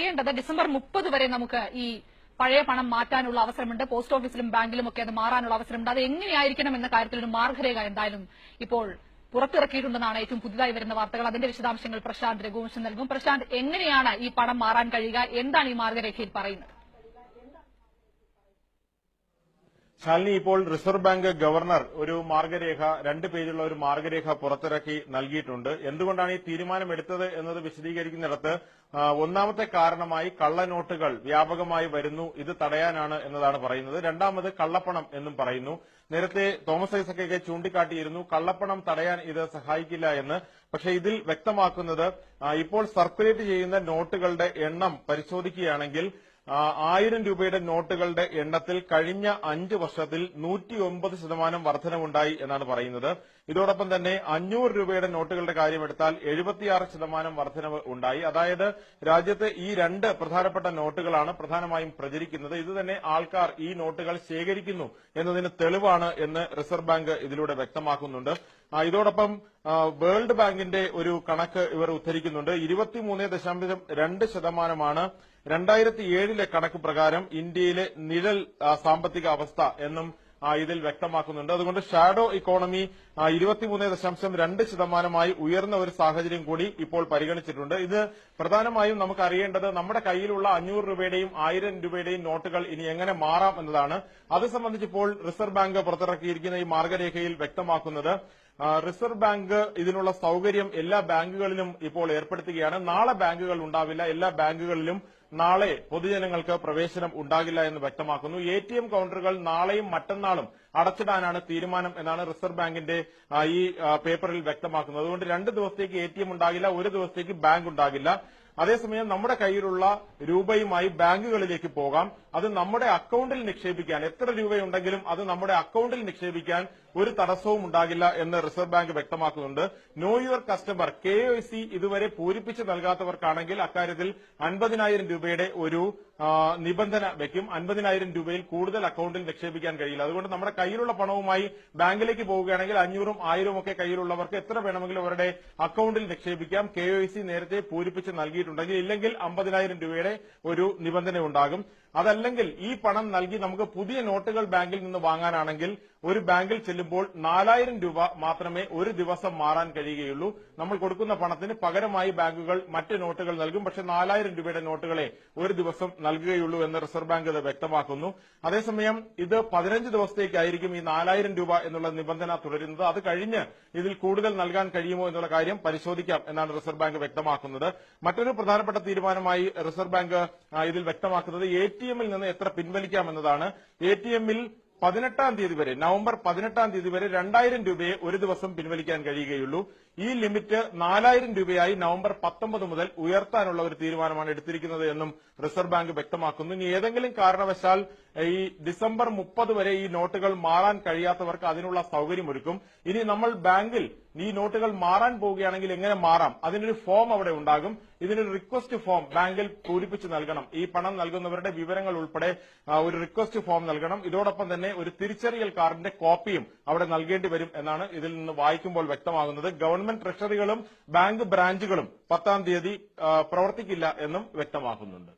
അറിയേണ്ടത് ഡിസംബർ 30 വരെ നമുക്ക് ഈ പഴയ പണം മാറ്റാനുള്ള അവസരമുണ്ട്. പോസ്റ്റ് ഓഫീസിലും ബാങ്കിലും ഒക്കെ അത് മാറാനുള്ള അവസരമുണ്ട്. അത് എങ്ങനെയായിരിക്കണം എന്ന കാര്യത്തിൽ ഒരു മാർഗരേഖ എന്തായാലും ഇപ്പോൾ പുറത്തിറക്കിയിട്ടുണ്ടെന്നാണ് ഏറ്റവും പുതുതായി വരുന്ന വാർത്തകൾ. അതിന്റെ വിശദാംശങ്ങൾ പ്രശാന്ത് രഘുവംശം നൽകും. പ്രശാന്ത്, എങ്ങനെയാണ് ഈ പണം മാറാൻ കഴിയുക? എന്താണ് ഈ മാർഗരേഖയിൽ പറയുന്നത്? ശാലിനി, ഇപ്പോൾ റിസർവ് ബാങ്ക് ഗവർണർ ഒരു മാർഗരേഖ 2 പേജുള്ള ഒരു മാർഗരേഖ പുറത്തിറക്കി നൽകിയിട്ടുണ്ട്. എന്തുകൊണ്ടാണ് ഈ തീരുമാനമെടുത്തത് എന്നത് വിശദീകരിക്കുന്നിടത്ത് ഒന്നാമത്തെ കാരണമായി കള്ളനോട്ടുകൾ വ്യാപകമായി വരുന്നു, ഇത് തടയാനാണ് എന്നതാണ് പറയുന്നത്. രണ്ടാമത് കള്ളപ്പണം എന്നും പറയുന്നു. നേരത്തെ തോമസ് ഐസക്കൊക്കെ ചൂണ്ടിക്കാട്ടിയിരുന്നു കള്ളപ്പണം തടയാൻ ഇത് സഹായിക്കില്ല എന്ന്. പക്ഷേ ഇതിൽ വ്യക്തമാക്കുന്നത് ഇപ്പോൾ സർക്കുലേറ്റ് ചെയ്യുന്ന നോട്ടുകളുടെ എണ്ണം പരിശോധിക്കുകയാണെങ്കിൽ 1000 രൂപയുടെ നോട്ടുകളുടെ എണ്ണത്തിൽ കഴിഞ്ഞ 5 വർഷത്തിൽ 109% വർധനവുണ്ടായി എന്നാണ് പറയുന്നത്. ഇതോടൊപ്പം തന്നെ 500 രൂപയുടെ നോട്ടുകളുടെ കാര്യമെടുത്താൽ 76% വർധനവ് ഉണ്ടായി. അതായത് രാജ്യത്തെ ഈ 2 പ്രധാനപ്പെട്ട നോട്ടുകളാണ് പ്രധാനമായും പ്രചരിക്കുന്നത്. ഇത് തന്നെ ആൾക്കാർ ഈ നോട്ടുകൾ ശേഖരിക്കുന്നു എന്നതിന് തെളിവാണ് എന്ന് റിസർവ് ബാങ്ക് ഇതിലൂടെ വ്യക്തമാക്കുന്നുണ്ട്. ഇതോടൊപ്പം വേൾഡ് ബാങ്കിന്റെ ഒരു കണക്ക് ഇവർ ഉദ്ധരിക്കുന്നുണ്ട്. 23.2% 2007 കണക്ക് പ്രകാരം ഇന്ത്യയിലെ നിഴൽ സാമ്പത്തിക അവസ്ഥ എന്നും ഇതിൽ വ്യക്തമാക്കുന്നുണ്ട്. അതുകൊണ്ട് ഷാഡോ ഇക്കോണമി 23.2% ഉയർന്ന ഒരു സാഹചര്യം കൂടി ഇപ്പോൾ പരിഗണിച്ചിട്ടുണ്ട്. ഇത് പ്രധാനമായും നമുക്ക് അറിയേണ്ടത് നമ്മുടെ കയ്യിലുള്ള 500 രൂപയുടെയും 1000 രൂപയുടെയും നോട്ടുകൾ ഇനി എങ്ങനെ മാറാം എന്നതാണ്. അത് സംബന്ധിച്ചിപ്പോൾ റിസർവ് ബാങ്ക് പുറത്തിറക്കിയിരിക്കുന്ന ഈ മാർഗരേഖയിൽ വ്യക്തമാക്കുന്നത് റിസർവ് ബാങ്ക് ഇതിനുള്ള സൌകര്യം എല്ലാ ബാങ്കുകളിലും ഇപ്പോൾ ഏർപ്പെടുത്തുകയാണ്. നാളെ ബാങ്കുകൾ ഉണ്ടാവില്ല, എല്ലാ ബാങ്കുകളിലും നാളെ പൊതുജനങ്ങൾക്ക് പ്രവേശനം ഉണ്ടാകില്ല എന്ന് വ്യക്തമാക്കുന്നു. ATM കൌണ്ടറുകൾ നാളെയും മറ്റന്നാളും അടച്ചിടാനാണ് തീരുമാനം എന്നാണ് റിസർവ് ബാങ്കിന്റെ ഈ പേപ്പറിൽ വ്യക്തമാക്കുന്നത്. അതുകൊണ്ട് 2 ദിവസത്തേക്ക് ATM ഉണ്ടാകില്ല, 1 ദിവസത്തേക്ക് ബാങ്ക് ഉണ്ടാകില്ല. അതേസമയം നമ്മുടെ കയ്യിലുള്ള രൂപയുമായി ബാങ്കുകളിലേക്ക് പോകാം. അത് നമ്മുടെ അക്കൌണ്ടിൽ നിക്ഷേപിക്കാൻ, എത്ര രൂപയുണ്ടെങ്കിലും അത് നമ്മുടെ അക്കൌണ്ടിൽ നിക്ഷേപിക്കാൻ ഒരു തടസ്സവും ഉണ്ടാകില്ല എന്ന് റിസർവ് ബാങ്ക് വ്യക്തമാക്കുന്നുണ്ട്. നോ യുവർ കസ്റ്റമർ KYC ഇതുവരെ പൂരിപ്പിച്ച് നൽകാത്തവർക്കാണെങ്കിൽ അക്കാര്യത്തിൽ 50,000 രൂപയുടെ ഒരു നിബന്ധന വയ്ക്കും. 50,000 രൂപയിൽ കൂടുതൽ അക്കൌണ്ടിൽ നിക്ഷേപിക്കാൻ കഴിയില്ല. അതുകൊണ്ട് നമ്മുടെ കയ്യിലുള്ള പണവുമായി ബാങ്കിലേക്ക് പോവുകയാണെങ്കിൽ 500ഉം 1000ഉം ഒക്കെ കയ്യിലുള്ളവർക്ക് എത്ര വേണമെങ്കിലും അവരുടെ അക്കൌണ്ടിൽ നിക്ഷേപിക്കാം. KYC നേരത്തെ പൂരിപ്പിച്ച് നൽകിയിട്ടുണ്ടെങ്കിൽ, ഇല്ലെങ്കിൽ 50,000 രൂപയുടെ ഒരു നിബന്ധന ഉണ്ടാകും. അതല്ലെങ്കിൽ ഈ പണം നൽകി നമുക്ക് പുതിയ നോട്ടുകൾ ബാങ്കിൽ നിന്ന് വാങ്ങാനാണെങ്കിൽ ഒരു ബാങ്കിൽ ചെല്ലുമ്പോൾ 4,000 രൂപ മാത്രമേ ഒരു ദിവസം മാറാൻ കഴിയുകയുള്ളൂ. നമ്മൾ കൊടുക്കുന്ന പണത്തിന് പകരമായി ബാങ്കുകൾ മറ്റ് നോട്ടുകൾ നൽകും. പക്ഷേ 4,000 രൂപയുടെ നോട്ടുകളെ ഒരു ദിവസം നൽകുകയുള്ളൂ എന്ന് റിസർവ് ബാങ്ക് ഇത് വ്യക്തമാക്കുന്നു. അതേസമയം ഇത് 15 ദിവസത്തേക്കായിരിക്കും ഈ 4,000 രൂപ എന്നുള്ള നിബന്ധന തുടരുന്നത്. അത് കഴിഞ്ഞ് ഇതിൽ കൂടുതൽ നൽകാൻ കഴിയുമോ എന്നുള്ള കാര്യം പരിശോധിക്കാം എന്നാണ് റിസർവ് ബാങ്ക് വ്യക്തമാക്കുന്നത്. മറ്റൊരു പ്രധാനപ്പെട്ട തീരുമാനമായി റിസർവ് ബാങ്ക് ഇതിൽ വ്യക്തമാക്കുന്നത് ATM-ൽ നിന്ന് എത്ര പിൻവലിക്കാം എന്നതാണ്. ATM-ൽ 18-ാം തീയതി വരെ, നവംബർ 18-ാം തീയതി വരെ 2,000 രൂപയെ ഒരു ദിവസം പിൻവലിക്കാൻ കഴിയുകയുള്ളൂ. ഈ ലിമിറ്റ് 4,000 രൂപയായി നവംബർ 19 മുതൽ ഉയർത്താനുള്ള ഒരു തീരുമാനമാണ് എടുത്തിരിക്കുന്നത് എന്നും റിസർവ് ബാങ്ക് വ്യക്തമാക്കുന്നു. ഇനി ഏതെങ്കിലും കാരണവശാൽ ഈ ഡിസംബർ 30 വരെ ഈ നോട്ടുകൾ മാറാൻ കഴിയാത്തവർക്ക് അതിനുള്ള സൌകര്യമൊരുക്കും. ഇനി നമ്മൾ ബാങ്കിൽ ഈ നോട്ടുകൾ മാറാൻ പോവുകയാണെങ്കിൽ എങ്ങനെ മാറാം, അതിനൊരു ഫോം അവിടെ ഉണ്ടാകും. ഇതിനൊരു റിക്വസ്റ്റ് ഫോം ബാങ്കിൽ പൂരിപ്പിച്ച് നൽകണം. ഈ പണം നൽകുന്നവരുടെ വിവരങ്ങൾ ഉൾപ്പെടെ ഒരു റിക്വസ്റ്റ് ഫോം നൽകണം. ഇതോടൊപ്പം തന്നെ ഒരു തിരിച്ചറിയൽ കാർഡിന്റെ കോപ്പിയും അവിടെ നൽകേണ്ടി വരും എന്നാണ് ഇതിൽ നിന്ന് വായിക്കുമ്പോൾ വ്യക്തമാകുന്നത്. ഗവൺമെന്റ് ട്രഷറികളും ബാങ്ക് ബ്രാഞ്ചുകളും 10-ാം തീയതി പ്രവർത്തിക്കില്ല എന്നും വ്യക്തമാക്കുന്നുണ്ട്.